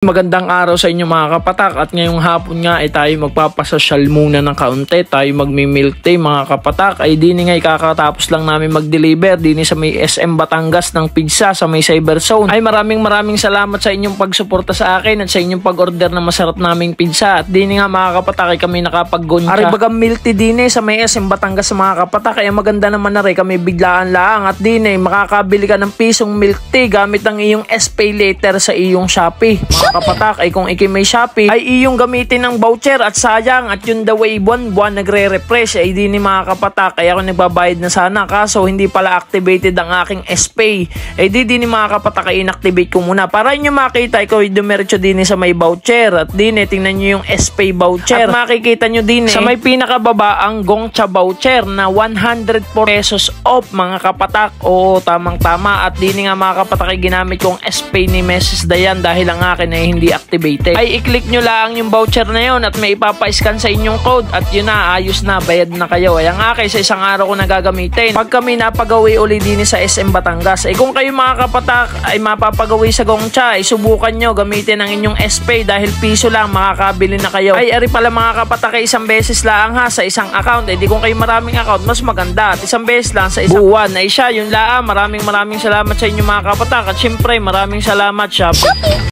Magandang araw sa inyo mga kapatak, at ngayong hapon nga ay tayo magpapasosyal muna ng kaunti. Tayo magmi-milk tea mga kapatak. Ay din nga kakatapos lang namin mag-deliver din sa may SM Batangas ng pizza sa may Cyber Zone. Ay maraming salamat sa inyong pagsuporta sa akin at sa inyong pag-order ng masarap naming pizza. At din nga mga kapatak ay kami nakapag-goncha. Ari bagang milk tea din sa may SM Batangas sa mga kapatak. Ay maganda naman na rin kami biglaan lang, at din makakabili ka ng pisong milk tea gamit ang iyong SPay later sa iyong Shopee. Kapatak ay kung may Shopee ay iyong gamitin ng voucher, at sayang at yun daw ay buwan nagre-refresh ay di ni mga kapatak ay ako nagbabayad na sana, kaso hindi pala activated ang aking SPay. Ay di ni mga kapatak ay inactivate ko muna para inyo makita ikaw ay dumiretso din sa may voucher, at din tingnan nyo yung SPay voucher at makikita nyo din sa may pinakababa ang Gongcha voucher na 104 pesos off mga kapatak. Oo, tamang tama, at din nga mga kapatak ay ginamit kong SPay ni Mrs. Dayan dahil ang akin ay hindi activated. Ay i-click nyo lang yung voucher na yun at may ipapa-scan sa inyong code, at yun na, ayos na, bayad na kayo. Ay ang akin sa isang araw ko nagagamitin pag kami napagawi uli din sa SM Batangas. Ay kung kayo mga kapatak ay mapapagawi sa Gongcha, ay subukan nyo gamitin ang inyong SPay dahil piso lang makakabili na kayo. Ay ari pala mga kapatak ay isang beses lang ha sa isang account. Ay di kung kayo maraming account mas maganda, at isang beses lang sa isang buwan. Ay siya yun lang. Maraming salamat sa inyo mga kapatak, at syempre maraming salamat Shopee.